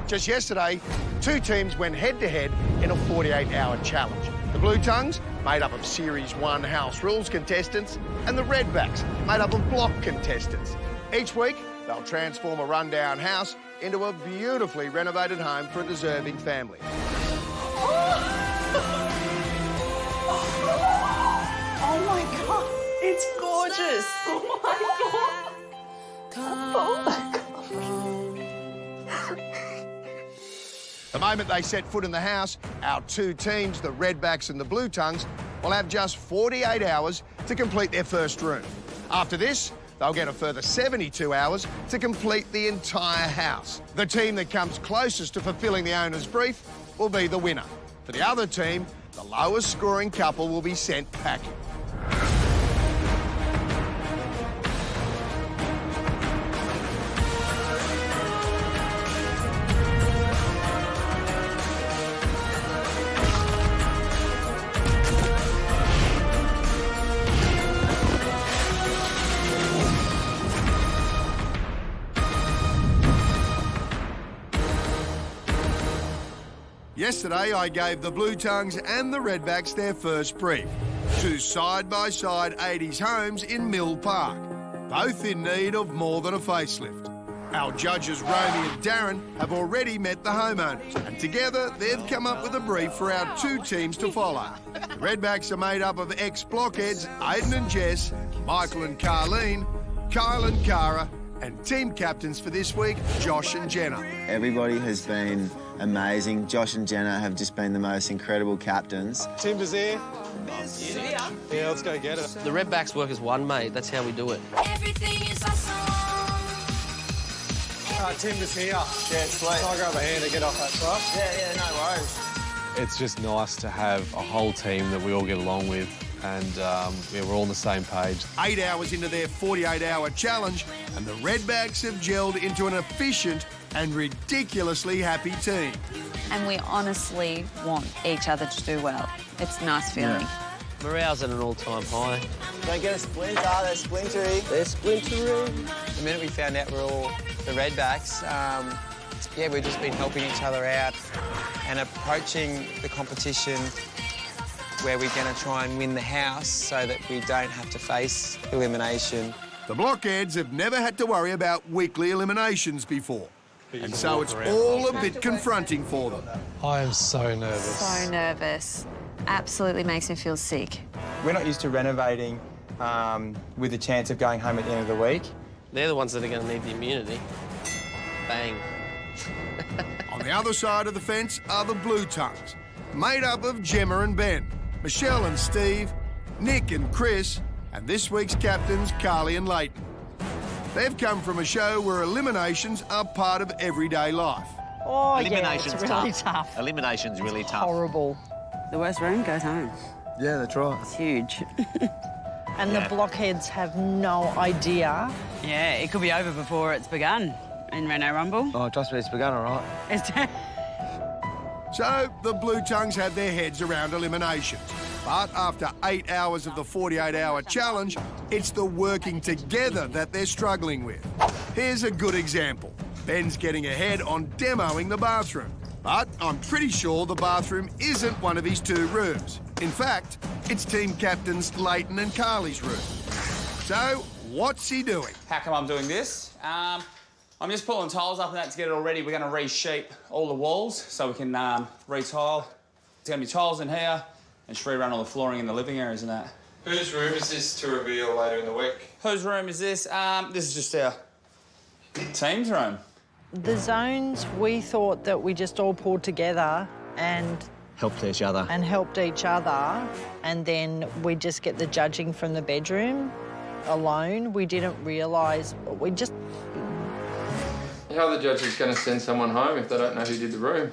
Just yesterday, two teams went head-to-head in a 48-hour challenge. The Blue Tongues, made up of Series 1 House Rules contestants, and the Redbacks, made up of block contestants. Each week, they'll transform a rundown house into a beautifully renovated home for a deserving family. Oh my God, it's gorgeous. Oh my God. Oh my God. The moment they set foot in the house, our two teams, the Redbacks and the Blue Tongues, will have just 48 hours to complete their first room. After this, they'll get a further 72 hours to complete the entire house. The team that comes closest to fulfilling the owner's brief will be the winner. For the other team, the lowest scoring couple will be sent packing. Yesterday, I gave the Blue Tongues and the Redbacks their first brief. Two side-by-side 80s homes in Mill Park, both in need of more than a facelift. Our judges, Romy and Darren, have already met the homeowners, and together they've come up with a brief for our two teams to follow. The Redbacks are made up of ex-blockheads Aidan and Jess, Michael and Carleen, Kyle and Cara, and team captains for this week, Josh and Jenna. Everybody has been amazing. Josh and Jenna have just been the most incredible captains. Timber's here. Yeah, let's go get it. The Redbacks work as one, mate. That's how we do it. Everything is awesome. Timber's here. Yeah, sweet. I'll grab a hand and get off that truck. Yeah, no worries. It's just nice to have a whole team that we all get along with, and yeah, we're all on the same page. 8 hours into their 48-hour challenge, and the Redbacks have gelled into an efficient and ridiculously happy team. And we honestly want each other to do well. It's a nice feeling. Morale's at an all-time high. Don't get a splinter, they're splintery. They're splintering. The minute we found out we're all the Redbacks, yeah, we've just been helping each other out and approaching the competition where we're going to try and win the house so that we don't have to face elimination. The blockheads have never had to worry about weekly eliminations before, and so it's all a bit confronting for them. I am so nervous. So nervous. Absolutely makes me feel sick. We're not used to renovating with the chance of going home at the end of the week. They're the ones that are going to need the immunity. Bang. On the other side of the fence are the Blue Tongues, made up of Gemma and Ben, Michelle and Steve, Nick and Chris, and this week's captains, Carly and Leighton. They've come from a show where eliminations are part of everyday life. Oh, Elimination's yeah, it's really tough. Elimination's really tough. Horrible. The worst room goes home. Yeah, that's right. It's huge. And the blockheads have no idea. Yeah, it could be over before it's begun in Reno Rumble. Oh, trust me, it's begun all right. So the Blue Tongues had their heads around eliminations. But after 8 hours of the 48-hour challenge, it's the working together that they're struggling with. Here's a good example. Ben's getting ahead on demoing the bathroom. But I'm pretty sure the bathroom isn't one of his two rooms. In fact, it's team captains Leighton and Carly's room. So, what's he doing? How come I'm doing this? I'm just pulling tiles up and that to get it all ready. We're going to reshape all the walls so we can re-tile. There's going to be tiles in here and just rerun all the flooring in the living areas and that. Whose room is this to reveal later in the week? Whose room is this? This is just our team's room. The zones, we thought that we just all pulled together and Helped each other. helped each other, and then we just get the judging from the bedroom alone. We didn't realise, we just... How are the judges going to send someone home if they don't know who did the room?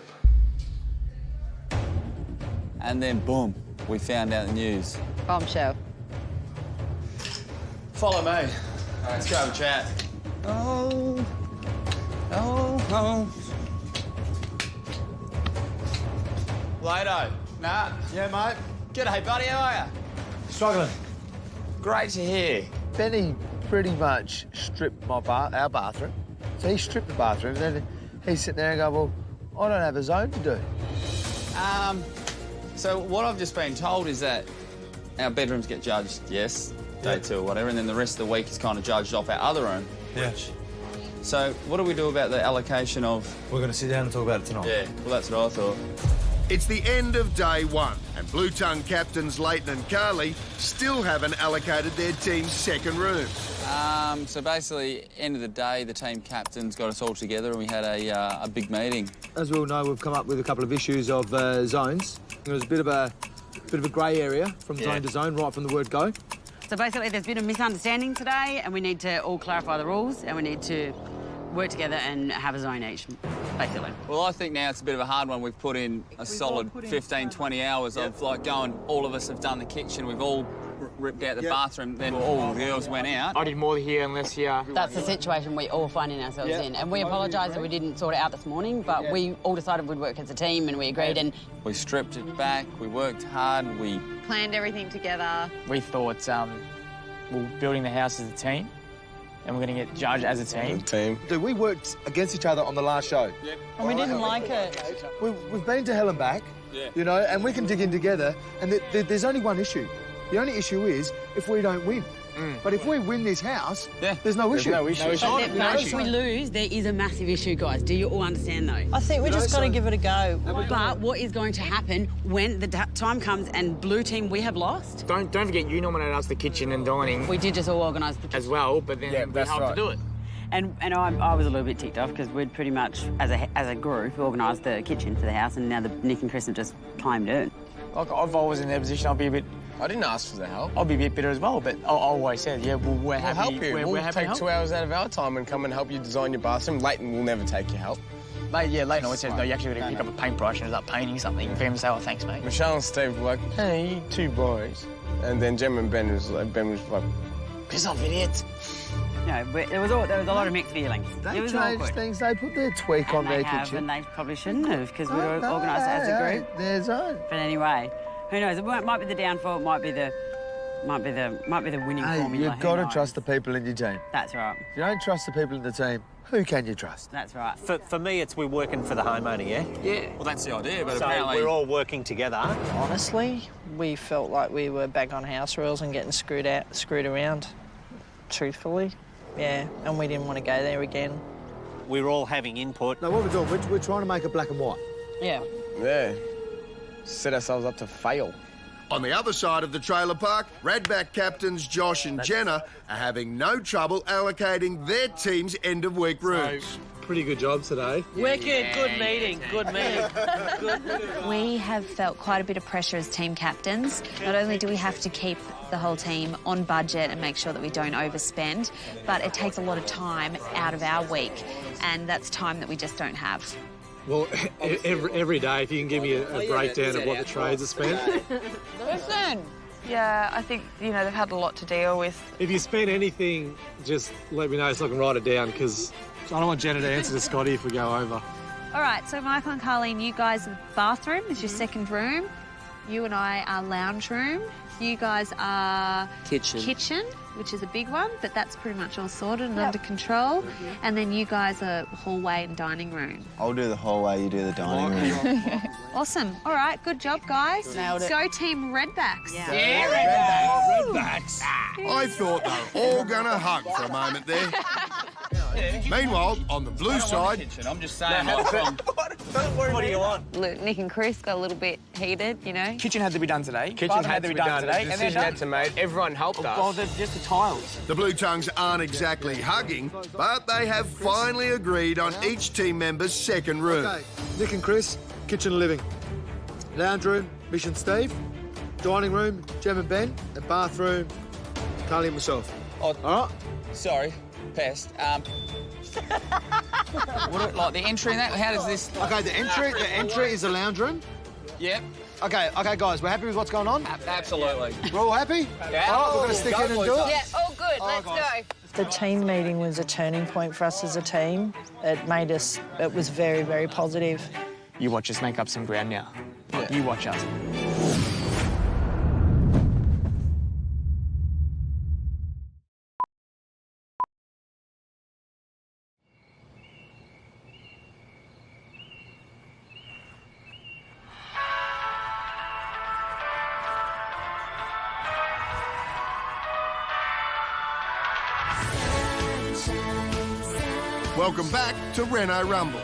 And then, boom, we found out the news. Bombshell. Follow me. All right, let's go have a chat. Oh. Lato. Nah. Yeah, mate. G'day, buddy. How are you? Struggling. Great to hear. Benny pretty much stripped our bathroom. So he stripped the bathroom, and then he's sitting there and go, well, I don't have a zone to do. So what I've just been told is that our bedrooms get judged, yes, day 2 or whatever, and then the rest of the week is kind of judged off our other room. Yeah. So what do we do about the allocation of... We're going to sit down and talk about it tonight. Yeah, well, that's what I thought. It's the end of day 1, and Blue Tongue captains Leighton and Carly still haven't allocated their team's second room. So basically, end of the day, the team captains got us all together and we had a big meeting. As we all know, we've come up with a couple of issues of zones. There was a bit of a grey area from zone to zone, right from the word go. So basically, there's been a misunderstanding today, and we need to all clarify the rules, and we need to work together and have a zone each, basically. Well, I think now it's a bit of a hard one. We've put in a solid 15, 20 hours of, like, going... All of us have done the kitchen. We've all ripped out the bathroom. Then all the girls went out. I did more here and less here. That's the situation we all finding ourselves in. And we apologise that we didn't sort it out this morning, but we all decided we'd work as a team and we agreed and... We stripped it back, we worked hard, we... Planned everything together. We thought we're building the house as a team and we're going to get judged as a team. Dude, we worked against each other on the last show. And we didn't like it. We've been to hell and back, you know, and we can dig in together, and there's only one issue. The only issue is if we don't win. But if we win this house, there's no issue. But if we lose, there is a massive issue, guys. Do you all understand, though? I think we just got to give it a go. But what is going to happen when the time comes and blue team, we have lost? Don't forget, you nominated us the kitchen and dining. We did just all organise the kitchen. As well, but then we helped to do it. And I was a little bit ticked off because we'd pretty much, as a group, organised the kitchen for the house, and now Nick and Chris have just claimed it. Like, if I was in their position, I'd be a bit... I didn't ask for the help. I'll be a bit bitter as well, but I always said, yeah, we're happy. We'll help you. We're We'll happy take 2 hours out of our time and come and help you design your bathroom. Leighton will never take your help. Leighton always says, no, you actually got to pick up a paintbrush and start painting something for him to say, oh, thanks, mate. Michelle and Steve were like, hey, you 2 boys. And then Jem and Ben was like, piss off, idiot. No, but there was a lot of mixed feelings. They it was changed awkward. things. They put their tweak on their kitchen. And they probably shouldn't have because we were organised as a group. Their zone. But anyway, who knows? It might be the downfall. It might be the winning formula. You've got to trust the people in your team. That's right. If you don't trust the people in the team, who can you trust? That's right. For me, it's we're working for the homeowner, yeah? Yeah. Well, that's the idea, but so apparently... we're all working together. Honestly, we felt like we were back on house rules and getting screwed around, truthfully. Yeah, and we didn't want to go there again. We're all having input. No, what we're doing, we're trying to make it black and white. Yeah. Yeah. Set ourselves up to fail. On the other side of the trailer park, Redback captains Josh and Jenna are having no trouble allocating their team's end-of-week rooms. Pretty good job today. Wicked, good meeting, good meeting. We have felt quite a bit of pressure as team captains. Not only do we have to keep the whole team on budget and make sure that we don't overspend, but it takes a lot of time out of our week, and that's time that we just don't have. Well, every day, if you can give me a breakdown of what the trades are spent. Listen. Yeah, I think, you know, they've had a lot to deal with. If you spend anything, just let me know so I can write it down, because I don't want Jenna to answer to Scotty if we go over. All right, so Michael and Carleen, you guys are bathroom is your second room. You and I are lounge room. You guys are kitchen, which is a big one, but that's pretty much all sorted and under control. And then you guys are hallway and dining room. I'll do the hallway, you do the dining room. Awesome. All right, good job, guys. Nailed it. Go Team Redbacks. Yeah, Redbacks. I thought they were all going to hug for a moment there. Meanwhile, on the blue side... I'm just saying, like, from... What do you want? Nick and Chris got a little bit heated, you know. Kitchen had to be done today. Kitchen had to be done today. The decision had to be made. Everyone helped us. Well, just the tiles. The Blue Tongues aren't exactly hugging, but they have finally agreed on each team member's second room. Okay, Nick and Chris, kitchen and living. Lounge room, Mish and Steve. Dining room, Jem and Ben. And bathroom, Carly and myself. Oh, all right? Sorry, pest. What, like the entry and that? How does this... Okay, the entry is the lounge room. Yep. Okay, guys, we're happy with what's going on? Absolutely. We're all happy? Yeah. All right, we're going to stick in and do it. Yeah, all good. Let's go. The team meeting was a turning point for us as a team. It was very, very positive. You watch us make up some ground now. Yeah. You watch us. Welcome back to Reno Rumble.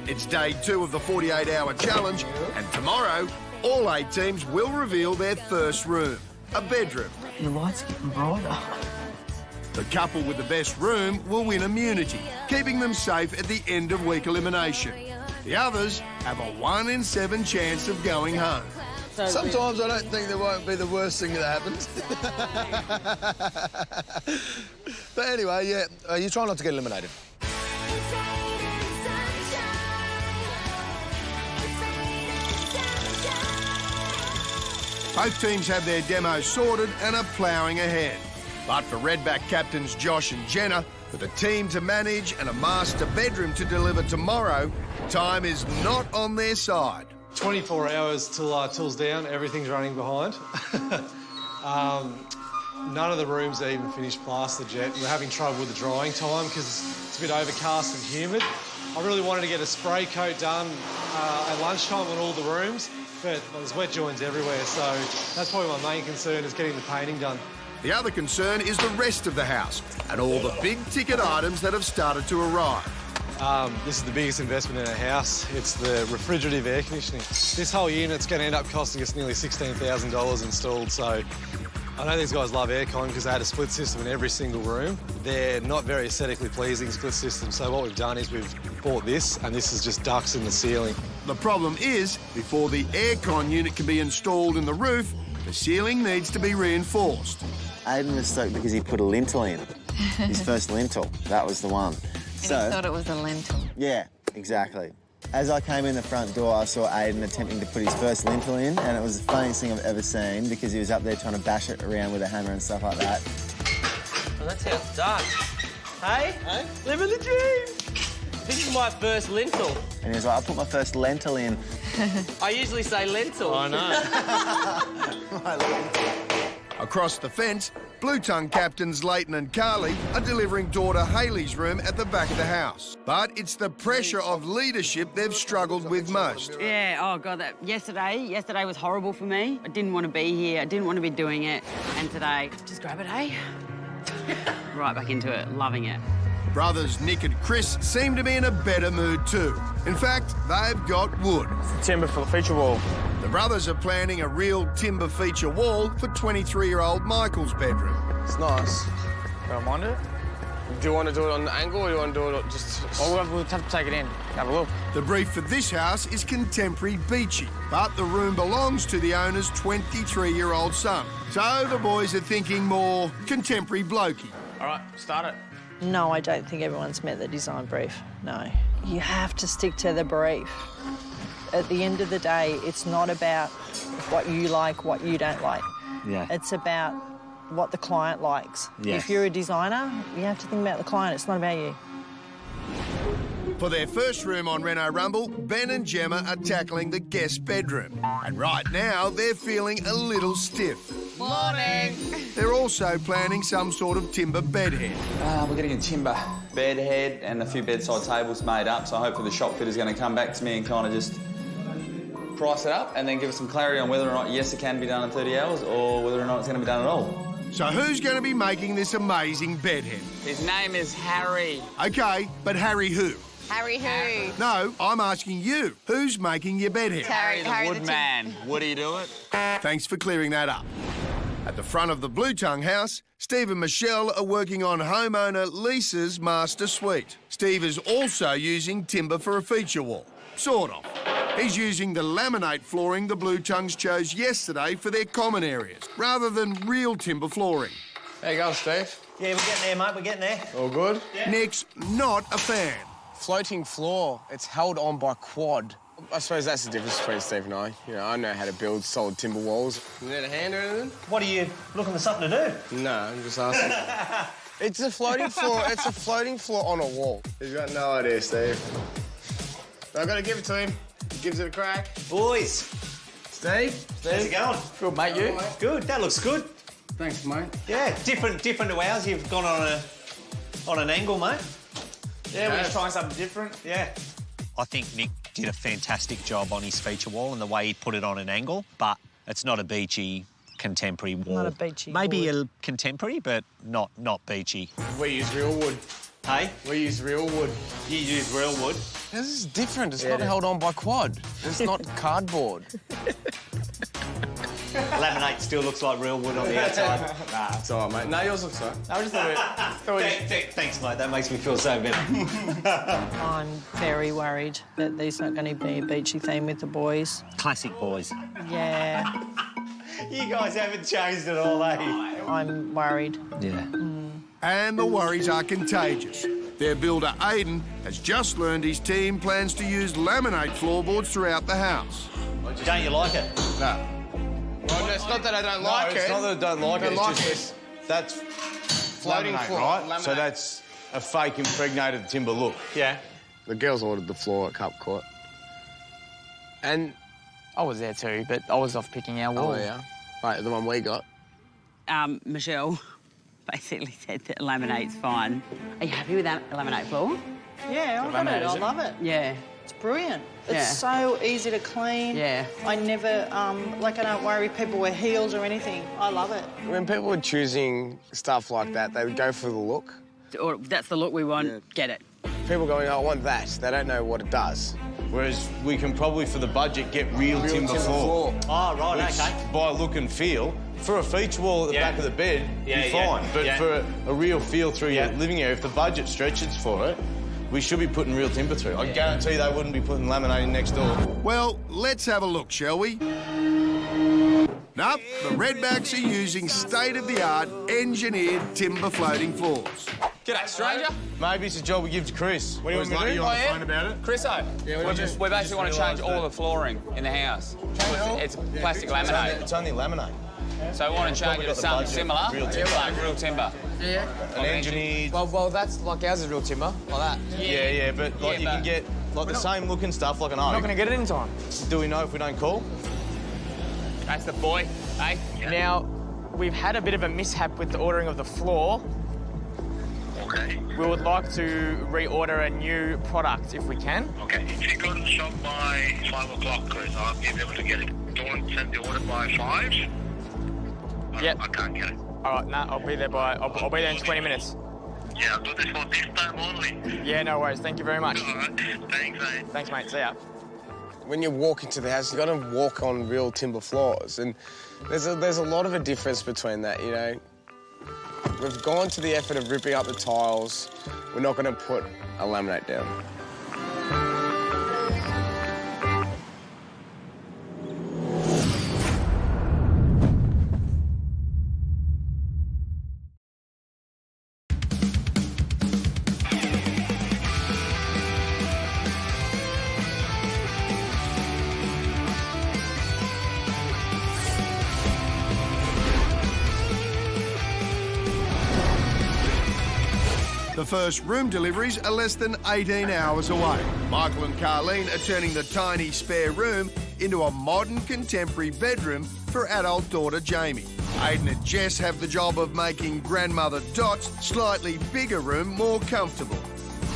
It's day 2 of the 48-hour challenge, and tomorrow, all 8 teams will reveal their first room, a bedroom. Your light's getting brighter. The couple with the best room will win immunity, keeping them safe at the end of week elimination. The others have a 1 in 7 chance of going home. Sometimes I don't think there won't be the worst thing that happens. But anyway, yeah, you try not to get eliminated. Both teams have their demos sorted and are ploughing ahead. But for Redback captains Josh and Jenna, with a team to manage and a master bedroom to deliver tomorrow, time is not on their side. 24 hours till's down, everything's running behind. None of the rooms are even finished plastered yet. We're having trouble with the drying time because it's a bit overcast and humid. I really wanted to get a spray coat done at lunchtime on all the rooms, but there's wet joints everywhere, so that's probably my main concern is getting the painting done. The other concern is the rest of the house and all the big-ticket items that have started to arrive. This is the biggest investment in our house. It's the refrigerative air conditioning. This whole unit's going to end up costing us nearly $16,000 installed, so I know these guys love aircon because they had a split system in every single room. They're not very aesthetically pleasing split systems, so what we've done is we've bought this, and this is just ducts in the ceiling. The problem is, before the aircon unit can be installed in the roof, the ceiling needs to be reinforced. Aiden was stoked because he put a lintel in. His first lintel, that was the one. And he thought it was a lentil. Yeah, exactly. As I came in the front door, I saw Aiden attempting to put his first lintel in, and it was the funniest thing I've ever seen because he was up there trying to bash it around with a hammer and stuff like that. Well, that's how it's done. Hey? Hey? Living the dream! This is my first lintel. And he was like, I put my first lentil in. I usually say lentil. I know. Across the fence, Blue Tongue captains Leighton and Carly are delivering daughter Hailey's room at the back of the house. But it's the pressure of leadership they've struggled with most. Yeah, oh God, yesterday was horrible for me. I didn't want to be here, I didn't want to be doing it. And today, just grab it, eh? Right back into it, loving it. Brothers Nick and Chris seem to be in a better mood too. In fact, they've got wood. Timber for the feature wall. The brothers are planning a real timber feature wall for 23-year-old Michael's bedroom. It's nice. Don't mind it. Do you want to do it on the angle or do you want to do it just... Oh, we'll have to take it in. Have a look. The brief for this house is contemporary beachy, but the room belongs to the owner's 23-year-old son. So the boys are thinking more contemporary blokey. All right, start it. No, I don't think everyone's met the design brief, no. You have to stick to the brief. At the end of the day, it's not about what you like, what you don't like. Yeah. It's about what the client likes. Yes. If you're a designer, you have to think about the client, it's not about you. For their first room on Reno Rumble, Ben and Gemma are tackling the guest bedroom. And right now, they're feeling a little stiff. Morning! They're also planning some sort of timber bedhead. We're getting a timber bed head and a few bedside tables made up, so hopefully the shop fitter's going to come back to me and kind of just price it up and then give us some clarity on whether or not, yes, it can be done in 30 hours or whether or not it's going to be done at all. So who's going to be making this amazing bedhead? His name is Harry. OK, but Harry who? Harry who? No, I'm asking you. Who's making your bedhead? Harry the Woodman. Would he do it? Thanks for clearing that up. At the front of the Blue Tongue house, Steve and Michelle are working on homeowner Lisa's master suite. Steve is also using timber for a feature wall. Sort of. He's using the laminate flooring the Blue Tongues chose yesterday for their common areas, rather than real timber flooring. How you going, Steve? Yeah, we're getting there, mate, we're getting there. All good? Yeah. Nick's not a fan. Floating floor, it's held on by quad. I suppose that's the difference between Steve and I. You know, I know how to build solid timber walls. You need a hand or anything? What are you looking for something to do? No, I'm just asking. It's a floating floor. It's a floating floor on a wall. He's got no idea, Steve. I've got to give it to him. He gives it a crack. Boys. Steve? How's it going? Good, mate, you? Good, that looks good. Thanks, mate. Yeah, different to ours. You've gone on an angle, mate. Yeah, we're just trying something different. Yeah. I think Nick did a fantastic job on his feature wall and the way he put it on an angle, but it's not a beachy contemporary wall. Not a beachy Maybe wood. a contemporary, but not beachy. We use real wood. Hey? We use real wood. You use real wood. This is different. It's not held on by quad. It's not cardboard. Laminate still looks like real wood on the outside. Nah, it's all right, mate. No, yours looks all right. I just thought it... Thanks, mate. That makes me feel so better. I'm very worried that there's not going to be a beachy theme with the boys. Classic boys. Yeah. You guys haven't changed at all, eh? I'm worried. Yeah. And the worries are contagious. Their builder, Aiden, has just learned his team plans to use laminate floorboards throughout the house. Don't you like it? No. Well, it's not that I don't like it. It's not that I don't like it. It's like just that's Floating laminate, floor, right? laminate. So that's a fake impregnated timber look. Yeah. The girls ordered the floor at Cup Court. And I was there too, but I was off picking our wall. oh yeah, right, the one we got. Michelle basically said that laminate's fine. Are you happy with that laminate floor? Yeah, I love it. I love it. Yeah. It's brilliant. Yeah. It's so easy to clean. Yeah. I never, I don't worry people wear heels or anything. I love it. When people were choosing stuff like that, they would go for the look. Or that's the look we want, get it. People going, oh, I want that. They don't know what it does. Whereas we can probably, for the budget, get real timber floor. Oh, right, which, OK. by look and feel, for a feature wall at the back of the bed, you're fine. But for a real feel through your living area, if the budget stretches for it, we should be putting real timber through. I guarantee they wouldn't be putting laminating next door. Well, let's have a look, shall we? Nope, the Redbacks are using state-of-the-art engineered timber floating floors. G'day, stranger. Maybe it's a job we give to Chris. What do you want me to do? on the phone about it? Chriso, we basically want to change all the flooring in the house. It's plastic laminate. It's only laminate. So we want to change it to something similar, like real timber. Yeah. An engineered... Well, that's like ours is real timber, like that. Yeah, but like you can get like the same looking stuff like an oak. We're not going to get it in time. Do we know if we don't call? That's the boy, eh? Now, we've had a bit of a mishap with the ordering of the floor. Okay. We would like to reorder a new product if we can. Okay, if you go to the shop by 5 o'clock, Chris, I'll be able to get it. Don't want to send the order by 5? Yep. I can't get it. All right, no, I'll be there in 20 minutes. Yeah, I'll do this for this time only. Yeah, no worries. Thank you very much. All right. Thanks, mate. Thanks, mate. See ya. When you walk into the house, you've got to walk on real timber floors. And there's a lot of a difference between that, you know. We've gone to the effort of ripping up the tiles. We're not going to put a laminate down. The first room deliveries are less than 18 hours away. Michael and Carleen are turning the tiny spare room into a modern contemporary bedroom for adult daughter Jamie. Aiden and Jess have the job of making grandmother Dot's slightly bigger room more comfortable.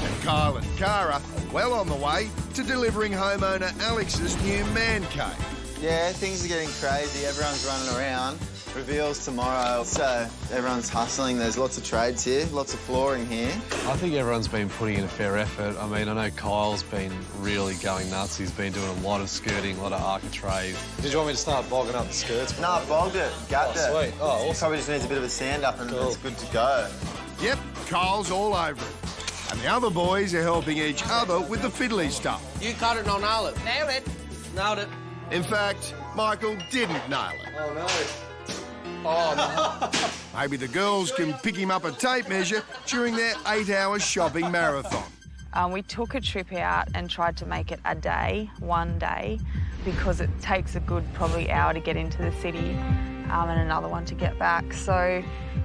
And Kyle and Cara are well on the way to delivering homeowner Alex's new man cave. Yeah, things are getting crazy. Everyone's running around. Reveals tomorrow, so everyone's hustling. There's lots of trades here, lots of flooring here. I think everyone's been putting in a fair effort. I mean, I know Kyle's been really going nuts. He's been doing a lot of skirting, a lot of architrave. Did you want me to start bogging up the skirts? No, I bogged it, gapped it. Sweet. Oh, awesome. Probably just needs a bit of a sand up and it's good to go. Yep, Kyle's all over it. And the other boys are helping each other with the fiddly stuff. You cut it, and I'll nail it. Nailed it. Nailed it. In fact, Michael didn't nail it. Oh, no. Oh, no. Maybe the girls can pick him up a tape measure during their 8-hour shopping marathon. We took a trip out and tried to make it a day, one day, because it takes a good probably hour to get into the city and another one to get back. So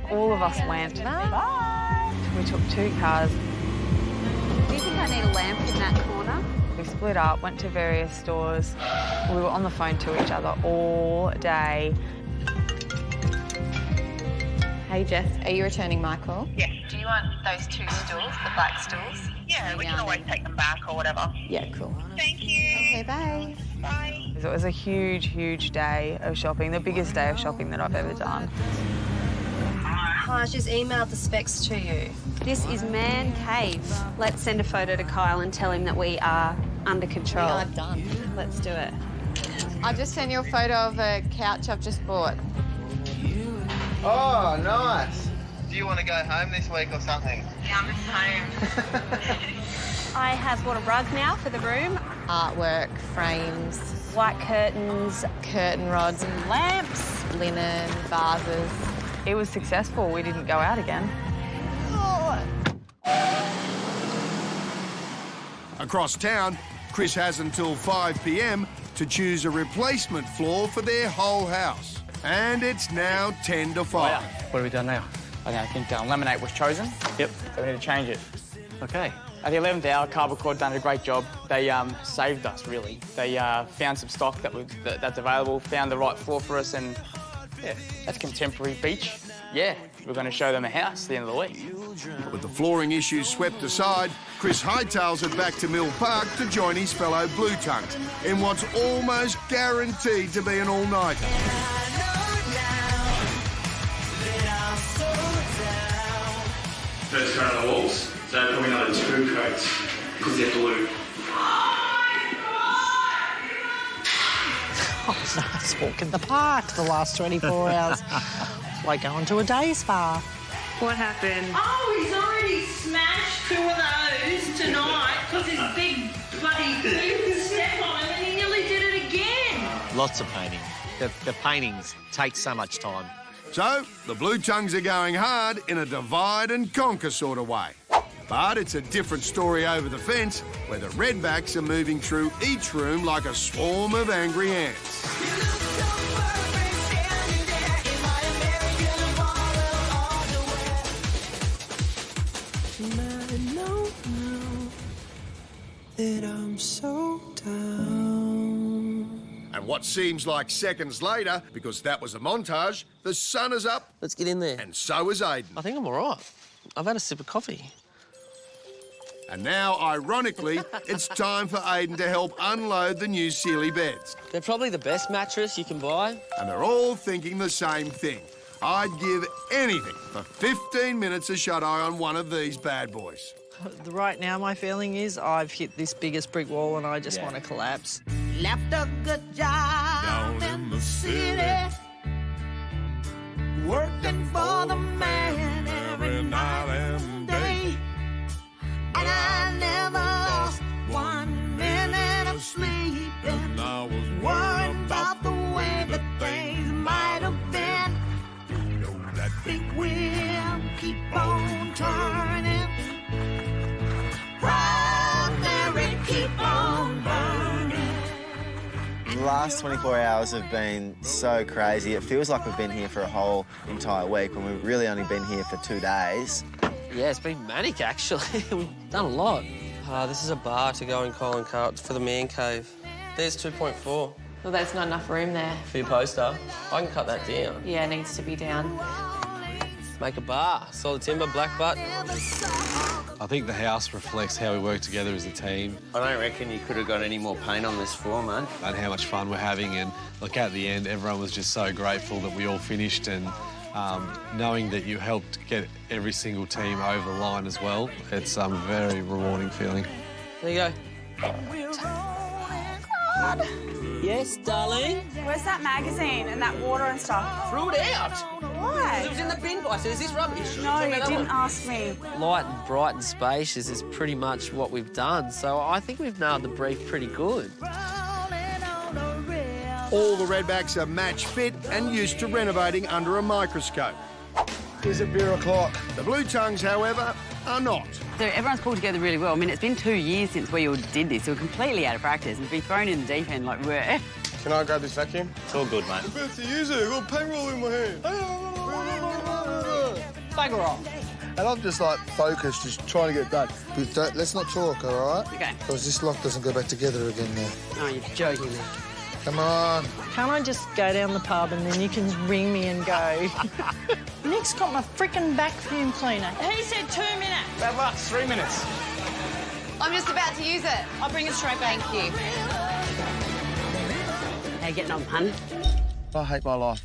all of us went. Bye. We took 2 cars. Do you think I need a lamp in that corner? We split up, went to various stores. We were on the phone to each other all day. Hey, Jess, are you returning Michael? Yes. Do you want those 2 stools, the black stools? Yeah, we can always take them back or whatever. Yeah, cool. Thank you. Okay, bye. Bye. It was a huge, huge day of shopping, the biggest day of shopping that I've ever done. Hi, she's emailed the specs to you. This is Man Cave. Let's send a photo to Kyle and tell him that we are under control. I'm done. Let's do it. I just sent you a photo of a couch I've just bought. Oh, nice. Do you want to go home this week or something? Yeah, I'm just home. I have bought a rug now for the room. Artwork, frames, White curtains. curtain rods, and Lamps. linen, vases. It was successful. We didn't go out again. Across town, Chris has until 5 p.m. to choose a replacement floor for their whole house. And it's now 10 to 5. What have we done now? Okay, I think laminate was chosen. Yep. So we need to change it. Okay. At the 11th hour, Carbon Cord done a great job. They saved us, really. They found some stock that's available, found the right floor for us, and yeah, that's contemporary beach. Yeah, we're going to show them a house at the end of the week. With the flooring issues swept aside, Chris hightails it back to Mill Park to join his fellow Blue Tongues in what's almost guaranteed to be an all-nighter. First coat on the walls, so probably another 2 coats because they're blue. Oh, nice walk in the park the last 24 hours. It's like going to a day spa. What happened? Oh, he's already smashed 2 of those tonight because his big bloody feet step on him and he nearly did it again. Lots of painting. The paintings take so much time. So, the Blue Tongues are going hard in a divide and conquer sort of way. But it's a different story over the fence, where the Redbacks are moving through each room like a swarm of angry ants. That I'm so down. And what seems like seconds later, because that was a montage, the sun is up. Let's get in there. And so is Aiden. I think I'm all right. I've had a sip of coffee. And now, ironically, it's time for Aiden to help unload the new Sealy beds. They're probably the best mattress you can buy. And they're all thinking the same thing. I'd give anything for 15 minutes of shut-eye on one of these bad boys. Right now, my feeling is I've hit this biggest brick wall and I just want to collapse. Left a good job down in the city, working for the man every night and day. And I never lost 1 minute of sleep. And I was worried about the way that things might have been. You know that big wheel keep on turning. Proud Mary, keep on burning. The last 24 hours have been so crazy. It feels like we've been here for a whole entire week when we've really only been here for 2 days. Yeah, it's been manic, actually. We've done a lot. This is a bar to go in Colin Cart for the man cave. There's 2.4. Well, there's not enough room there. For your poster. I can cut that down. Yeah, it needs to be down. Make a bar. Solid timber, black butt. I think the house reflects how we work together as a team. I don't reckon you could have got any more paint on this floor, mate. And how much fun we're having. And look, at the end, everyone was just so grateful that we all finished, and knowing that you helped get every single team over the line as well, it's a very rewarding feeling. There you go. Yes, darling? Where's that magazine and that water and stuff? Threw it out. Why? It was in the bin. I said, is this rubbish? No, you didn't ask me. Light and bright and spacious is pretty much what we've done, so I think we've nailed the brief pretty good. All the Redbacks are match fit and used to renovating under a microscope. Is it beer o'clock? The Blue Tongues, however, are not. So everyone's pulled together really well. I mean, it's been 2 years since we all did this, so we're completely out of practice, and to be thrown in the deep end like we were. Can I grab this vacuum? It's all good, mate. I'm about to use it. I've got paint roll in my hand. Bugger off. And I'm just like focused, just trying to get it done. But let's not talk, all right? Okay. Because this lock doesn't go back together again now. Oh, you're joking me. Come on. Can't I just go down the pub and then you can ring me and go, Nick's got my frickin' vacuum cleaner. He said 2 minutes. That works, 3 minutes. I'm just about to use it. I'll bring it straight back. Thank you. How you getting on, hun? I hate my life.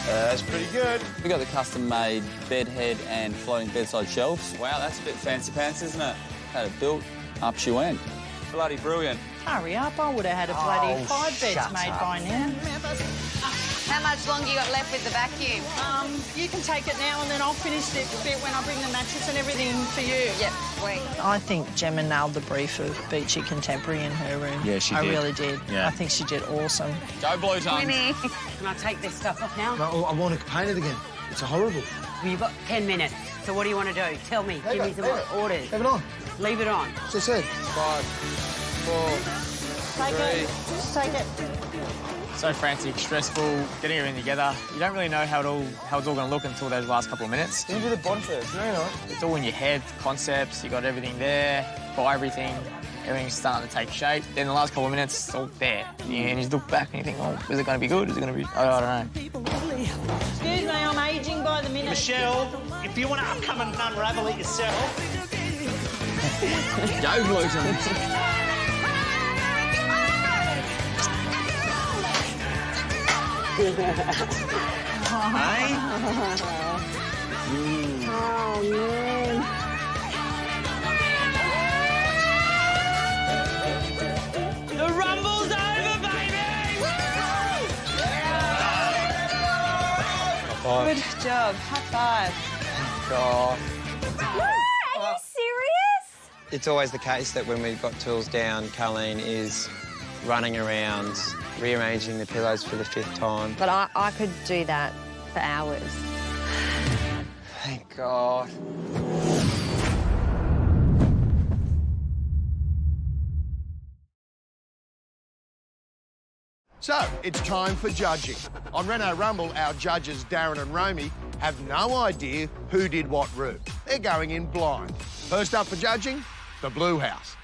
That's pretty good. We got the custom-made bed head and floating bedside shelves. Wow, that's a bit fancy pants, isn't it? Had it built, up she went. Bloody brilliant. Hurry up, I would have had a bloody 5 beds made by now. How much longer you got left with the vacuum? You can take it now and then I'll finish the bit when I bring the mattress and everything for you. Yep, sweet. I think Gemma nailed the brief of Beachy Contemporary in her room. Yeah, she did. I really did. Yeah. I think she did awesome. Go Blue Tongues. Winnie. Can I take this stuff off now? No, I want to paint it again. It's horrible. Well, you've got 10 minutes. So what do you want to do? Tell me. Give me some orders. Have it on. Leave it on. As I said. 5, 4, Take 3. it. Just take it. So frantic, stressful, getting everything together. You don't really know how it's all going to look until those last couple of minutes. You do the bond first. No, you're not. It's all in your head, concepts, you got everything there, buy everything, everything's starting to take shape. Then the last couple of minutes, it's all there. And you just look back and you think, oh, is it going to be good? Is it going to be... I don't know. Excuse me, I'm ageing by the minute. Michelle, if you want to come and unravel it yourself. Go Blue Tongues. Oh, man. The rumble's over, baby! Good job. High five. God. Are you serious? It's always the case that when we've got tools down, Carleen is running around, rearranging the pillows for the 5th time. But I could do that for hours. Thank God. So, it's time for judging. On Reno Rumble, our judges, Darren and Romy, have no idea who did what room. They're going in blind. First up for judging, the Blue House.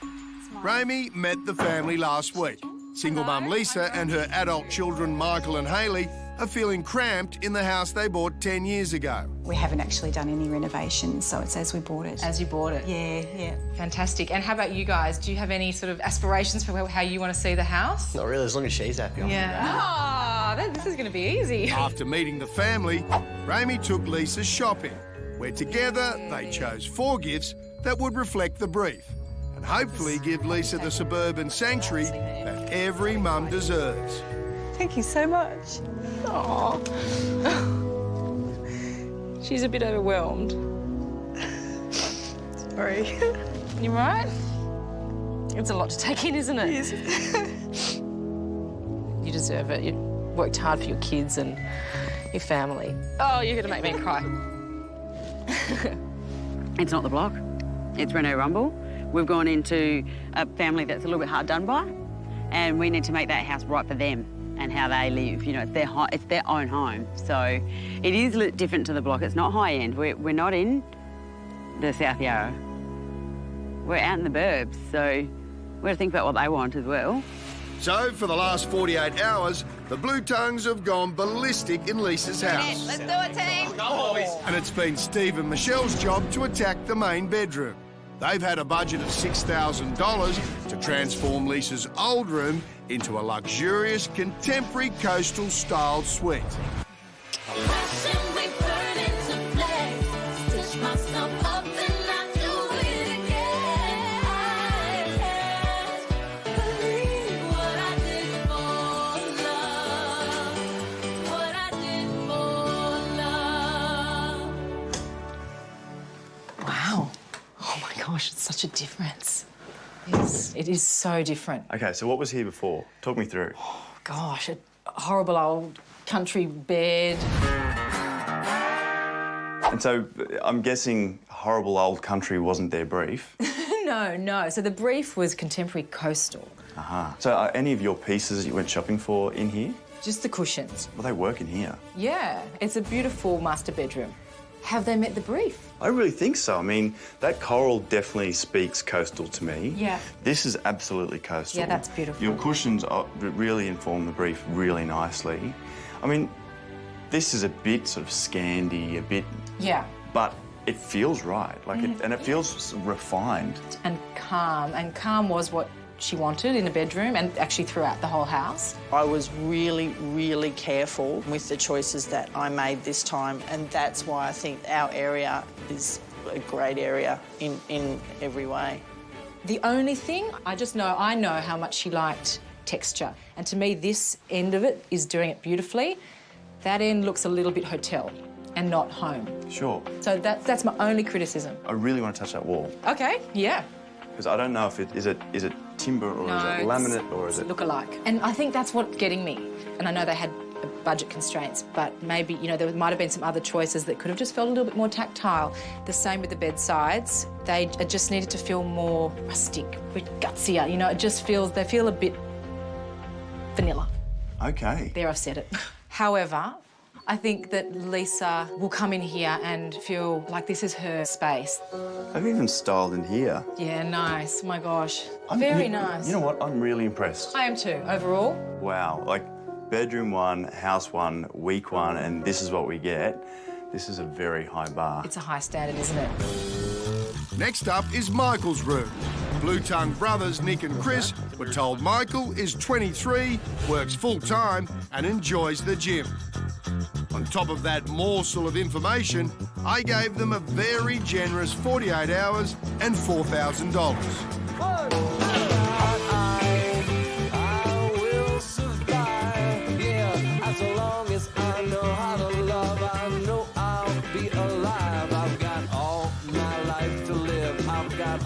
Romy met the family last week. Single mum Lisa and her adult children, Michael and Hayley, are feeling cramped in the house they bought 10 years ago. We haven't actually done any renovations, so it's as we bought it. As you bought it? Yeah. Fantastic. And how about you guys? Do you have any sort of aspirations for how you want to see the house? Not really, as long as she's happy. Yeah. Oh, this is going to be easy. After meeting the family, Romy took Lisa shopping, where together they chose 4 gifts that would reflect the brief and hopefully give Lisa the suburban sanctuary that every mum deserves. Thank you so much. Oh. She's a bit overwhelmed. Sorry. You right? It's a lot to take in, isn't it? Yes. You deserve it. You worked hard for your kids and your family. Oh, you're going to make me cry. It's not the block. It's Reno Rumble. We've gone into a family that's a little bit hard done by, and we need to make that house right for them and how they live. You know, it's their own home. So it is different to the block. It's not high end. We're not in the South Yarra. We're out in the burbs, so we've got to think about what they want as well. So, for the last 48 hours, the Blue Tongues have gone ballistic in Lisa's house. Let's do it, team. Go, boys. And it's been Steve and Michelle's job to attack the main bedroom. They've had a budget of $6,000 to transform Lisa's old room into a luxurious contemporary coastal-style suite. Wow. Oh, my gosh, it's such a difference. It is so different. OK, so what was here before? Talk me through. Gosh, a horrible old country bed. And so I'm guessing horrible old country wasn't their brief. No. So the brief was contemporary coastal. Uh-huh. So are any of your pieces that you went shopping for in here? Just the cushions. Well, they work in here. Yeah, it's a beautiful master bedroom. Have they met the brief? I really think so. I mean, that coral definitely speaks coastal to me. Yeah. This is absolutely coastal. Yeah, that's beautiful. Your cushions really inform the brief really nicely. I mean, this is a bit sort of Scandi, a bit... Yeah. But it feels right, like and it feels refined. And calm was what she wanted in a bedroom and actually throughout the whole house. I was really, really careful with the choices that I made this time, and that's why I think our area is a great area in every way. The only thing, I know how much she liked texture, and to me this end of it is doing it beautifully. That end looks a little bit hotel and not home. Sure. So that's my only criticism. I really want to touch that wall. Okay, yeah. Because I don't know if is it timber or is it laminate or is it... look alike. And I think that's what's getting me. And I know they had budget constraints, but maybe, you know, there might have been some other choices that could have just felt a little bit more tactile. The same with the bedsides. They just needed to feel more rustic, a bit gutsier, you know, they feel a bit vanilla. Okay. There, I've said it. However, I think that Lisa will come in here and feel like this is her space. I've even styled in here. Yeah, nice. My gosh. Very nice. You know what? I'm really impressed. I am too, overall. Wow. Like, bedroom 1, house 1, week 1, and this is what we get. This is a very high bar. It's a high standard, isn't it? Next up is Michael's room. Blue Tongue brothers Nick and Chris were told Michael is 23, works full-time and enjoys the gym. On top of that morsel of information, I gave them a very generous 48 hours and $4,000.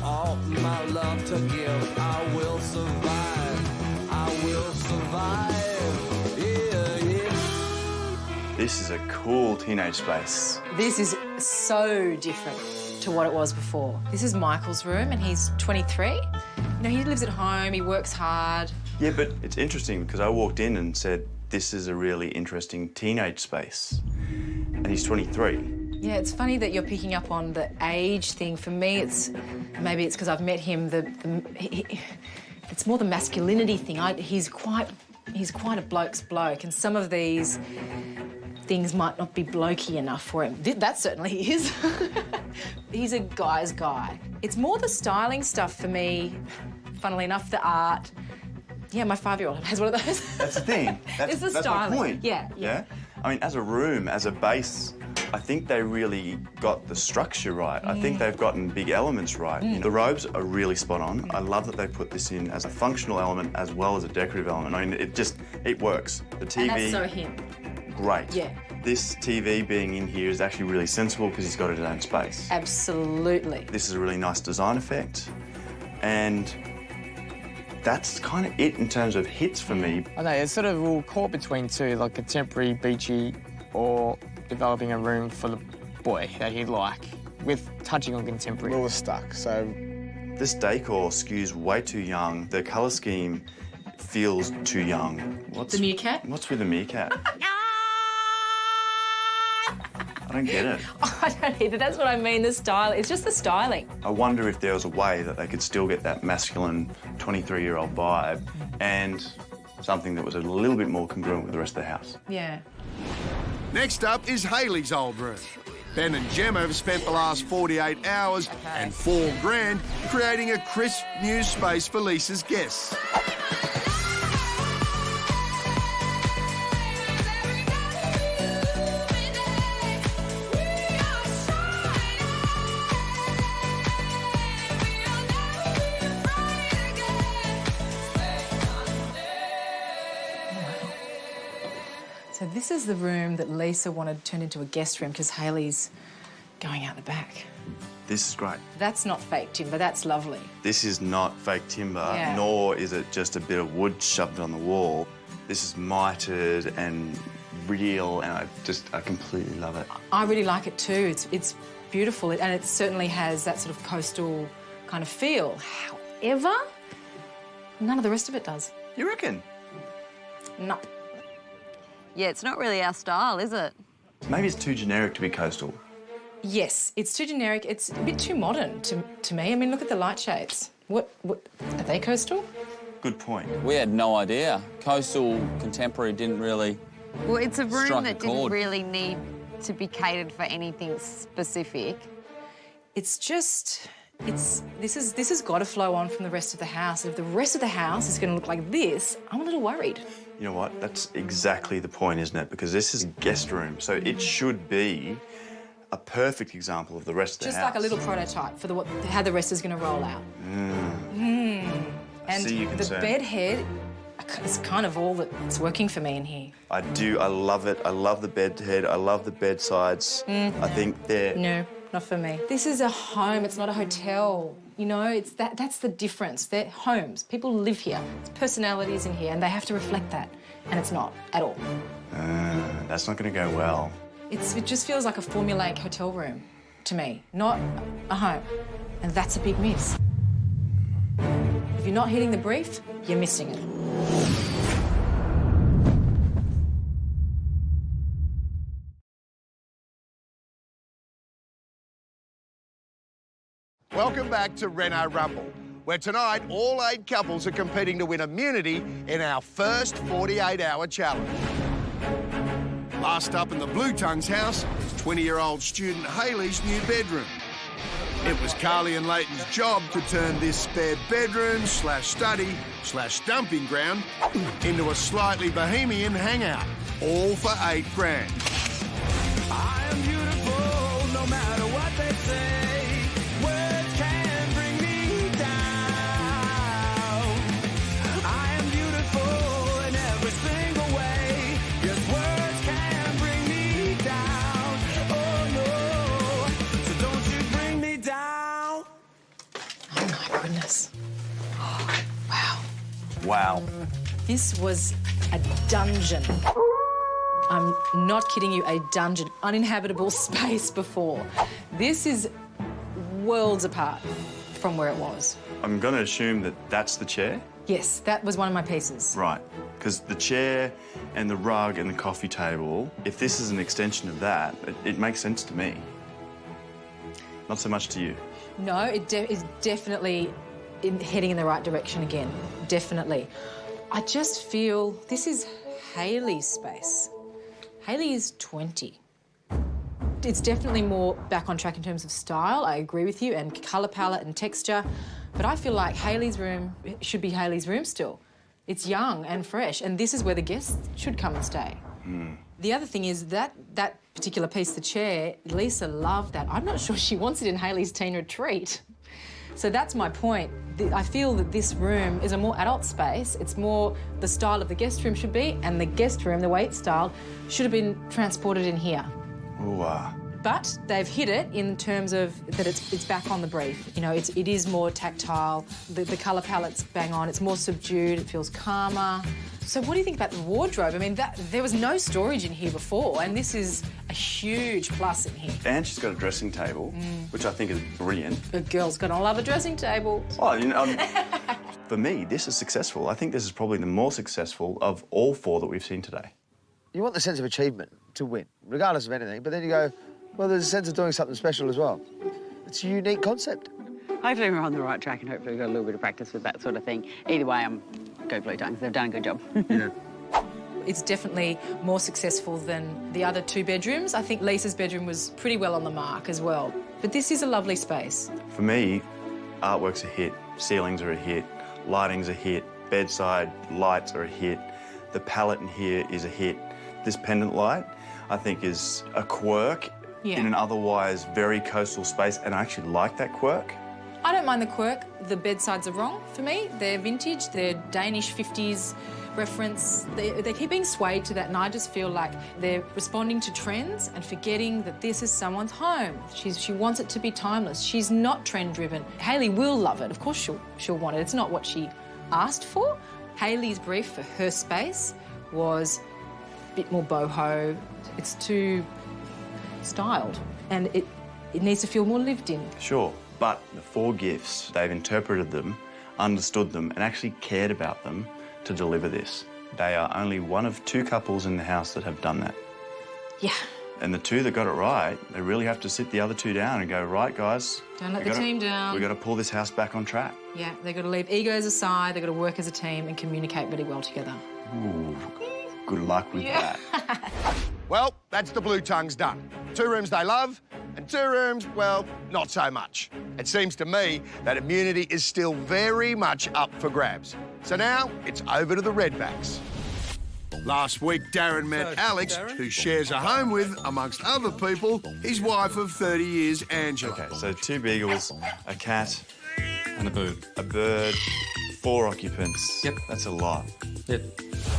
All my love to give, I will survive. I will survive. Yeah, yeah. This is a cool teenage space. This is so different to what it was before. This is Michael's room and he's 23. You know, he lives at home, he works hard. Yeah, but it's interesting because I walked in and said, this is a really interesting teenage space. And he's 23. Yeah, it's funny that you're picking up on the age thing. For me, maybe it's because I've met him. It's more the masculinity thing. He's quite a bloke's bloke, and some of these things might not be blokey enough for him. That certainly is. He's a guy's guy. It's more the styling stuff for me. Funnily enough, the art. Yeah, my 5-year-old has one of those. That's the thing. It's the that's styling. my point. Yeah. I mean, as a room, as a base, I think they really got the structure right. I think they've gotten big elements right. The robes are really spot on. I love that they put this in as a functional element as well as a decorative element. I mean, it works. The TV... And that's so him. Great. Yeah. This TV being in here is actually really sensible because he's got his own space. Absolutely. This is a really nice design effect. And that's kind of it in terms of hits for me. I know, it's sort of all caught between two, like contemporary, beachy, or developing a room for the boy that he'd like, with touching on contemporary. We were stuck, so... This decor skews way too young. The colour scheme feels too young. The meerkat? What's with the meerkat? I don't get it. I don't either. That's what I mean, the style. It's just the styling. I wonder if there was a way that they could still get that masculine 23-year-old vibe and something that was a little bit more congruent with the rest of the house. Yeah. Next up is Hailey's old room. Ben and Gemma have spent the last 48 hours and $4 grand creating a crisp new space for Lisa's guests. So this is the room that Lisa wanted turned into a guest room because Hailey's going out the back. This is great. That's not fake timber, that's lovely. This is not fake timber, nor is it just a bit of wood shoved on the wall. This is mitered and real, and I completely love it. I really like it too. It's beautiful, and it certainly has that sort of coastal kind of feel. However, none of the rest of it does. You reckon? No. Yeah, it's not really our style, is it? Maybe it's too generic to be coastal. Yes, it's too generic. It's a bit too modern to me. I mean, look at the light shades. What are they coastal? Good point. We had no idea. Coastal, contemporary didn't really Well, it's a room strike a that didn't chord. really need to be catered for anything specific. It's just, This has got to flow on from the rest of the house. And if the rest of the house is going to look like this, I'm a little worried. You know what? That's exactly the point, isn't it? Because this is a guest room, so it should be a perfect example of the rest of the Just house. like a little prototype for how the rest is going to roll out. And see your the concern. bed head is kind of all that's working for me in here. I do. I love it. I love the bed head. I love the bed sides. I think they're... No, not for me. This is a home. It's not a hotel. You know, that's the difference. They're homes. People live here. There's personalities in here, and they have to reflect that. And it's not at all. That's not going to go well. It just feels like a formulaic hotel room to me, not a home. And that's a big miss. If you're not hitting the brief, you're missing it. Welcome back to Reno Rumble, where tonight all 8 couples are competing to win immunity in our first 48-hour challenge. Last up in the Blue Tongues house is 20-year-old student Hailey's new bedroom. It was Carly and Leighton's job to turn this spare bedroom / study / dumping ground into a slightly bohemian hangout, all for $8 grand. I am beautiful, no matter what they say. Words can bring me down. I am beautiful in every single way. Yes, words can bring me down. Oh no, so don't you bring me down. Oh, my goodness. Oh, wow. Wow. This was a dungeon. I'm not kidding you, a dungeon. Uninhabitable space before. This is worlds apart from where it was. I'm going to assume that that's the chair? Yes, that was one of my pieces. Right. Because the chair and the rug and the coffee table, if this is an extension of that, it makes sense to me. Not so much to you. No, it is definitely heading in the right direction again. Definitely. I just feel this is Hailey's space. Hailey is 20. It's definitely more back on track in terms of style, I agree with you, and colour palette and texture, but I feel like Hailey's room should be Hailey's room still. It's young and fresh, and this is where the guests should come and stay. The other thing is that particular piece, the chair, Lisa loved that. I'm not sure she wants it in Hailey's teen retreat. So that's my point. I feel that this room is a more adult space. It's more the style of the guest room should be, and the guest room, the way it's styled, should have been transported in here. Ooh, But they've hit it in terms of that it's back on the brief. You know, it is more tactile. The colour palette's bang on. It's more subdued. It feels calmer. So what do you think about the wardrobe? I mean, there was no storage in here before, and this is a huge plus in here. And she's got a dressing table, which I think is brilliant. A girl's gonna love a dressing table. Oh, you know, for me, this is successful. I think this is probably the more successful of all 4 that we've seen today. You want the sense of achievement to win, regardless of anything, but then you go, well, there's a sense of doing something special as well. It's a unique concept. Hopefully we're on the right track and hopefully we've got a little bit of practice with that sort of thing. Either way, go Blue Tongues. They've done a good job. Yeah. It's definitely more successful than the other 2 bedrooms. I think Lisa's bedroom was pretty well on the mark as well. But this is a lovely space. For me, artwork's a hit, ceilings are a hit, lighting's a hit, bedside lights are a hit, the palette in here is a hit. This pendant light, I think, is a quirk in an otherwise very coastal space, and I actually like that quirk. I don't mind the quirk. The bedsides are wrong for me. They're vintage, they're Danish 50s reference. They keep being swayed to that, and I just feel like they're responding to trends and forgetting that this is someone's home. She wants it to be timeless. She's not trend-driven. Hailey will love it. Of course she'll want it. It's not what she asked for. Hailey's brief for her space was a bit more boho. It's too styled, and it needs to feel more lived in. Sure, but the 4 gifts, they've interpreted them, understood them, and actually cared about them to deliver this. They are only one of 2 couples in the house that have done that. Yeah. And the 2 that got it right, they really have to sit the other 2 down and go, right, guys. Don't let the team down. We've got to pull this house back on track. Yeah, they've got to leave egos aside, they've got to work as a team and communicate really well together. Ooh, good luck with that. Well, that's the Blue Tongues done. 2 rooms they love, And 2 rooms, well, not so much. It seems to me that immunity is still very much up for grabs. So now it's over to the Redbacks. Last week, Darren met Alex, who shares a home with, amongst other people, his wife of 30 years, Angela. Okay, so 2 beagles, a cat... And a bird. A bird, 4 occupants. Yep. That's a lot. Yep.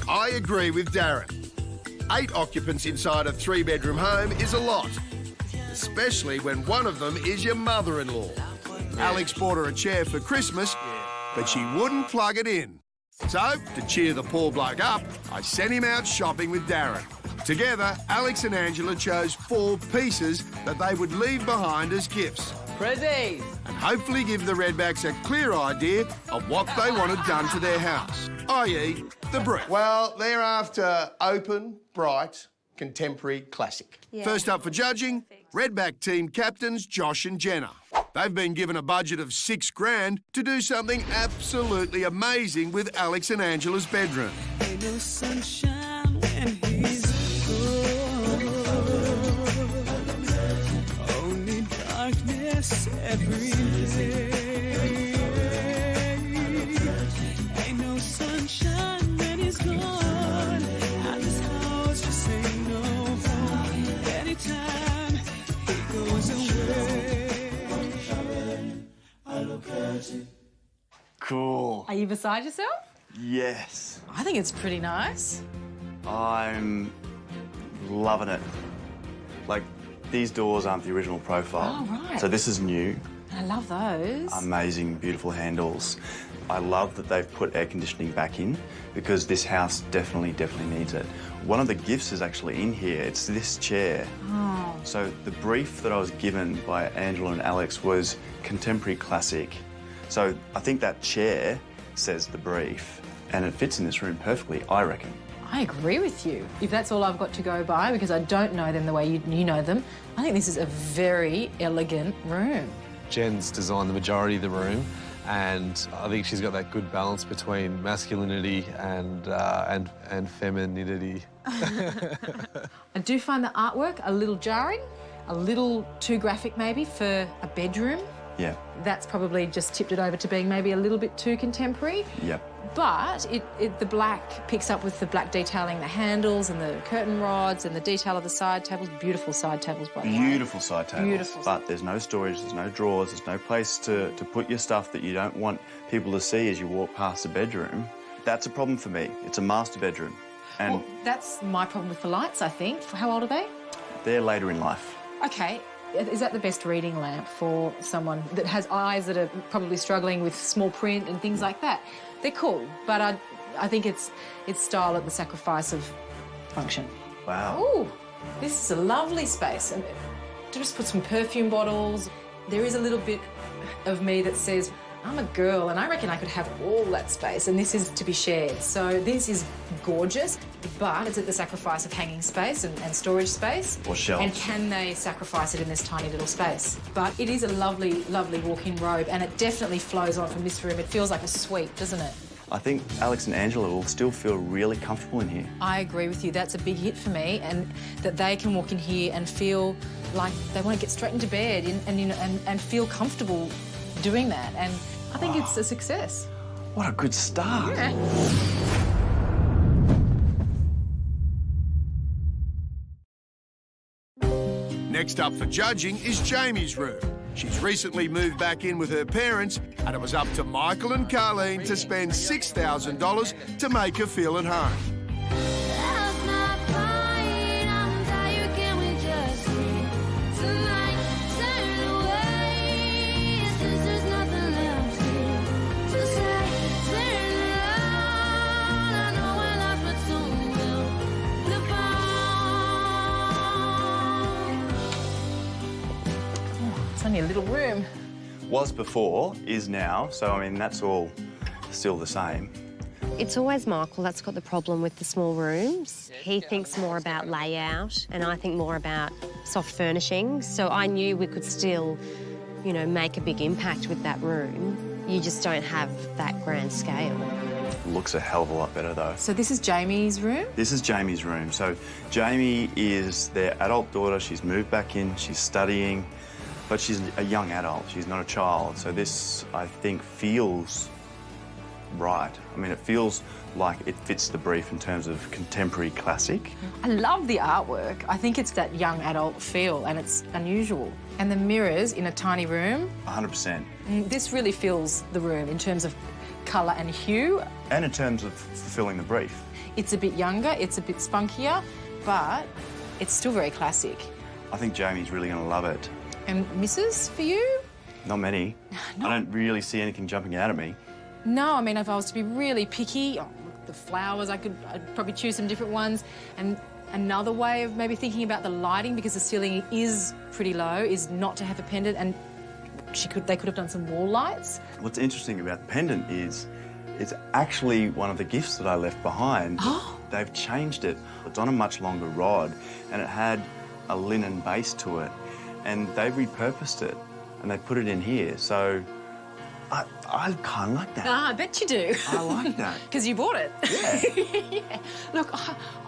I agree with Darren. 8 occupants inside a 3-bedroom home is a lot, especially when one of them is your mother-in-law. Alex bought her a chair for Christmas, but she wouldn't plug it in. So, to cheer the poor bloke up, I sent him out shopping with Darren. Together, Alex and Angela chose 4 pieces that they would leave behind as gifts. Prezzies! And hopefully give the Redbacks a clear idea of what they wanted done to their house, i.e. the brick. Well, they're after open, bright, contemporary classic. Yeah. First up for judging, Redback team captains Josh and Jenna. They've been given a budget of $6,000 to do something absolutely amazing with Alex and Angela's bedroom. Ain't no sunshine when he's gone. Only darkness every day. Ain't no sunshine when he's gone. And this house just ain't no home. Anytime he goes away. Cool. Are you beside yourself? Yes. I think it's pretty nice. I'm loving it. Like, these doors aren't the original profile. Oh, right. Um, So this is new. I love those. Amazing, beautiful handles. I love that they've put air conditioning back in because this house definitely needs it. One of the gifts is actually in here. It's this chair. Oh. So the brief that I was given by Angela and Alex was contemporary classic. So I think that chair says the brief, and it fits in this room perfectly, I reckon. I agree with you. If that's all I've got to go by, because I don't know them the way you know them, I think this is a very elegant room. Jen's designed the majority of the room, and I think she's got that good balance between masculinity and femininity. I do find the artwork a little jarring, a little too graphic maybe for a bedroom. Yeah. That's probably just tipped it over to being maybe a little bit too contemporary. Yep. But the black picks up with the black detailing, the handles and the curtain rods and the detail of the side tables. Beautiful side tables, by the way. Beautiful side tables. Beautiful. But there's no storage, there's no drawers, there's no place to put your stuff that you don't want people to see as you walk past the bedroom. That's a problem for me. It's a master bedroom. And Well, that's my problem with the lights, I think. How old are they? they're later in life. Okay. Is that the best reading lamp for someone that has eyes that are probably struggling with small print and things like that? They're cool, but I think it's style at the sacrifice of function. Wow. Ooh, this is a lovely space. And to just put some perfume bottles. There is a little bit of me that says, I'm a girl and I reckon I could have all that space, and this is to be shared. So this is gorgeous, but it's at the sacrifice of hanging space and storage space. Or shelves. And can they sacrifice it in this tiny little space? But it is a lovely, lovely walk-in robe, and it definitely flows on from this room. It feels like a suite, doesn't it? I think Alex and Angela will still feel really comfortable in here. I agree with you. That's a big hit for me, and that they can walk in here and feel like they want to get straight into bed and feel comfortable doing that. And I think it's a success. What a good start. Yeah. Next up for judging is Jamie's room. She's recently moved back in with her parents, and it was up to Michael and Carleen to spend $6,000 to make her feel at home. It's only a little room. Was before, is now, so I mean, that's all still the same. It's always Michael that's got the problem with the small rooms. He thinks more about layout and I think more about soft furnishings. So I knew we could still, make a big impact with that room. You just don't have that grand scale. Looks a hell of a lot better, though. So this is Jamie's room? This is Jamie's room. So Jamie is their adult daughter. She's moved back in. She's studying, but she's a young adult. She's not a child. So this, I think, feels right. I mean, it feels like it fits the brief in terms of contemporary classic. I love the artwork. I think it's that young adult feel, and it's unusual. And the mirrors in a tiny room. 100%. This really fills the room in terms of colour and hue. And in terms of fulfilling the brief. It's a bit younger, it's a bit spunkier, but it's still very classic. I think Jamie's really going to love it. And Mrs. for you? Not many. I don't really see anything jumping out at me. No, I mean, if I was to be really picky, the flowers, I'd probably choose some different ones. And another way of maybe thinking about the lighting, because the ceiling is pretty low, is not to have a pendant, and they could have done some wall lights. What's interesting about the pendant is it's actually one of the gifts that I left behind. Oh. They've changed it. It's on a much longer rod, and it had a linen base to it, and they repurposed it, and they put it in here. So I kind of like that. Ah, I bet you do. I like that. Because you bought it. Yeah. Yeah. Look,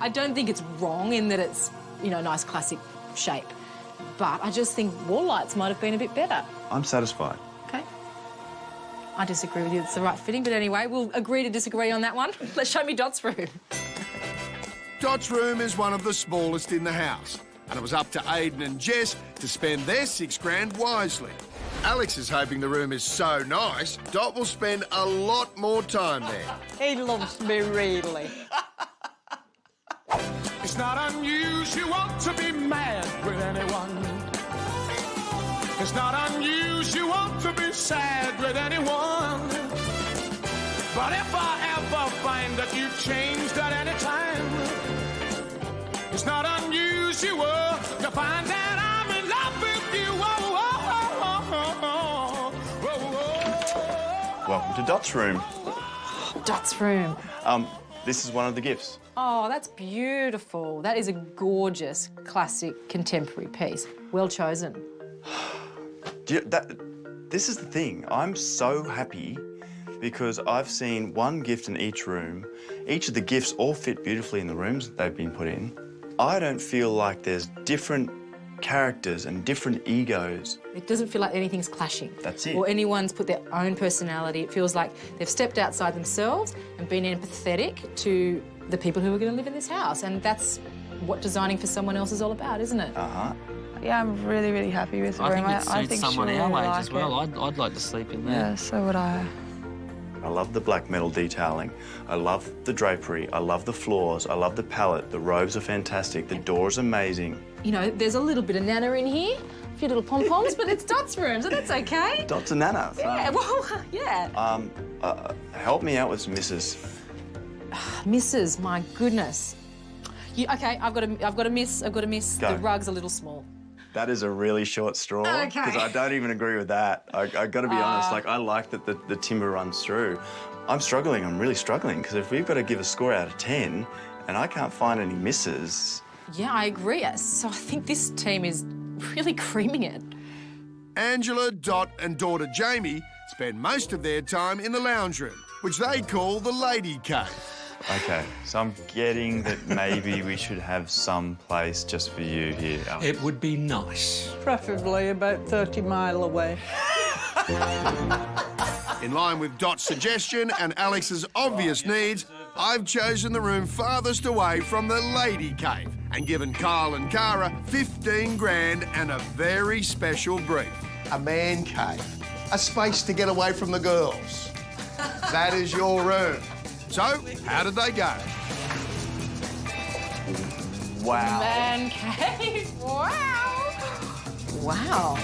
I don't think it's wrong in that it's, you know, a nice classic shape. But I just think wall lights might have been a bit better. I'm satisfied. OK. I disagree with you. It's the right fitting. But anyway, we'll agree to disagree on that one. Let's show me Dot's room. Dot's room is one of the smallest in the house, and it was up to Aidan and Jess to spend their $6,000 wisely. Alex is hoping the room is so nice, Dot will spend a lot more time there. He loves me, really. It's not unusual to be mad with anyone. It's not unusual to be sad with anyone. But if I ever find that you've changed at any time, it's not unusual to find that I'm in love with you. Welcome to Dot's room. Dot's room. This is one of the gifts. Oh, that's beautiful. That is a gorgeous, classic, contemporary piece. Well chosen. This is the thing. I'm so happy because I've seen one gift in each room. Each of the gifts all fit beautifully in the rooms that they've been put in. I don't feel like there's different characters and different egos. It doesn't feel like anything's clashing. That's it. Or anyone's put their own personality. It feels like they've stepped outside themselves and been empathetic to the people who are going to live in this house. And that's what designing for someone else is all about, isn't it? Uh-huh. Yeah, I'm really, really happy with the room. I think it suits someone she'll our really age like as well. it. I'd like to sleep in there. Yeah, so would I. I love the black metal detailing. I love the drapery. I love the floors. I love the palette. The robes are fantastic. The door's amazing. You know, there's a little bit of Nana in here, a few little pom-poms, but it's Dot's room, so that's OK. Dot's a Nana. So. Yeah, well, yeah. Help me out with Mrs. Mrs, my goodness. OK, I've got to miss. Go. The rug's a little small. That is a really short straw. Okay. Because I don't even agree with that. I got to be honest, like, I like that the timber runs through. I'm struggling, I'm really struggling, because if we've got to give a score out of 10 and I can't find any misses... Yeah, I agree. So I think this team is really creaming it. Angela, Dot and daughter Jamie spend most of their time in the lounge room, which they call the lady cave. OK, so I'm getting that maybe we should have some place just for you here, Alex. It would be nice. Preferably about 30 miles away. In line with Dot's suggestion and Alex's obvious needs, I've chosen the room farthest away from the lady cave and given Kyle and Cara $15,000 and a very special brief. A man cave. A space to get away from the girls. That is your room. So, how did they go? Wow. Man cave. Wow. Wow.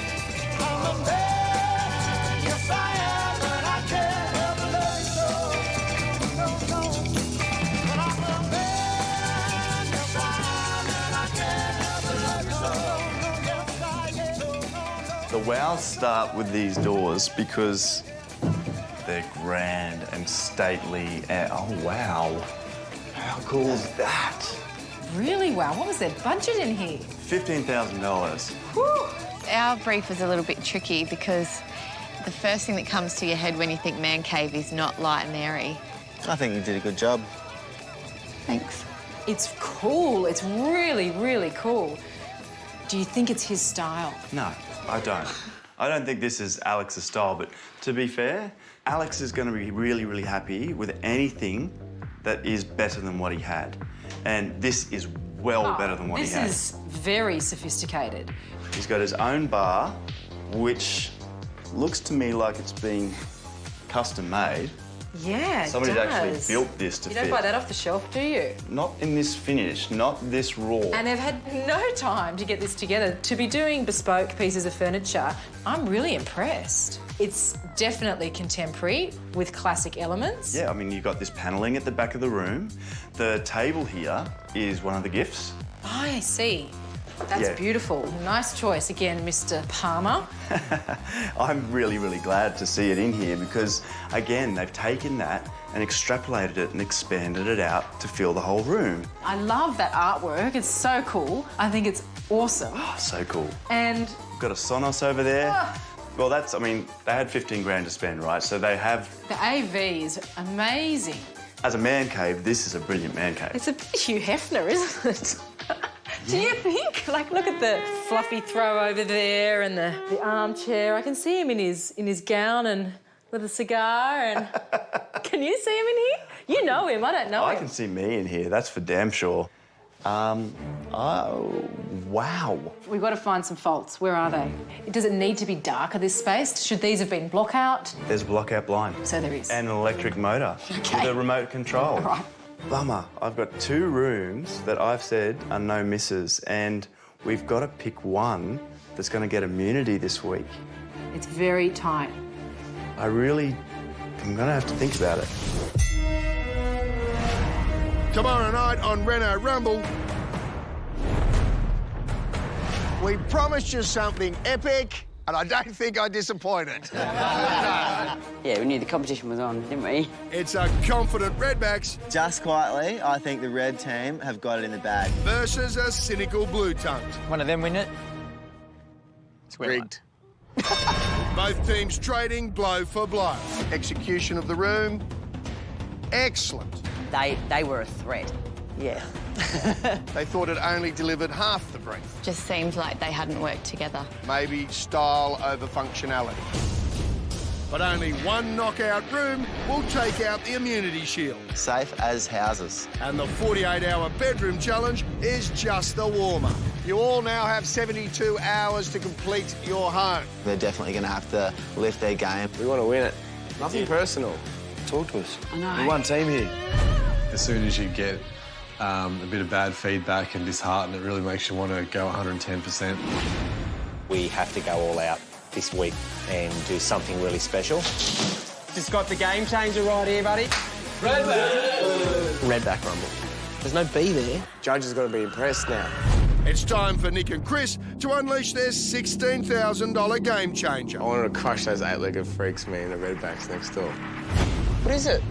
The wows start with these doors because they're grand and stately and, oh, wow. How cool is that? Really wow. What was their budget in here? $15,000. Our brief was a little bit tricky because the first thing that comes to your head when you think man cave is not light and airy. I think you did a good job. Thanks. It's cool. It's really, really cool. Do you think it's his style? No, I don't. I don't think this is Alex's style, but to be fair, Alex is going to be really, really happy with anything that is better than what he had. And this is well better than what he had. This is very sophisticated. He's got his own bar, which looks to me like it's been custom made. Yeah, Somebody's it does. actually built this to You fit. don't buy that off the shelf, do you? Not in this finish, not this raw. And they've had no time to get this together. To be doing bespoke pieces of furniture, I'm really impressed. It's definitely contemporary with classic elements. Yeah, I mean, you've got this panelling at the back of the room. The table here is one of the gifts. Oh, I see. That's Yeah. beautiful. Nice choice again, Mr. Palmer. I'm really, really glad to see it in here because, again, they've taken that and extrapolated it and expanded it out to fill the whole room. I love that artwork. It's so cool. I think it's awesome. Oh, so cool. And We've got a Sonos over there. Well, that's, I mean, they had 15 grand to spend, right? So they have, the AV is amazing. as a man cave, this is a brilliant man cave. It's a bit Hugh Hefner, isn't it? Do you think? Like, look at the fluffy throw over there and the armchair. I can see him in his gown and with a cigar and... Can you see him in here? You know him, I don't know I him. can see me in here, that's for damn sure. Oh, wow. We've got to find some faults. Where are they? Does it need to be darker, this space? Should these have been block out? There's a block-out blind. So there is. And an electric motor with a remote control. All right. Bummer. I've got 2 rooms that I've said are no misses, and we've got to pick one that's going to get immunity this week. It's very tight. I'm going to have to think about it. Tomorrow night on Reno Rumble, we promised you something epic, and I don't think I disappointed. Yeah, we knew the competition was on, didn't we? It's a confident Redbacks Just quietly, I think the red team have got it in the bag. versus a cynical Blue Tongues. One of them win it. It's rigged. Both teams trading blow for blow. Execution of the room, excellent. They were a threat. Yeah. They thought it only delivered half the brief. Just seems like they hadn't worked together. Maybe style over functionality. But only one knockout room will take out the immunity shield. Safe as houses. And the 48-hour bedroom challenge is just the warm-up. You all now have 72 hours to complete your home. They're definitely going to have to lift their game. We want to win it. Nothing personal. Talk to us. I know. We're one team here. As soon as you get a bit of bad feedback and disheartened, it really makes you want to go 110%. We have to go all out this week and do something really special. Just got the game changer right here, buddy. Redback Rumble. There's no B there. Judge has got to be impressed now. It's time for Nick and Chris to unleash their $16,000 game changer. I wanted to crush those 8-legged freaks, man, the Redbacks next door. What is it?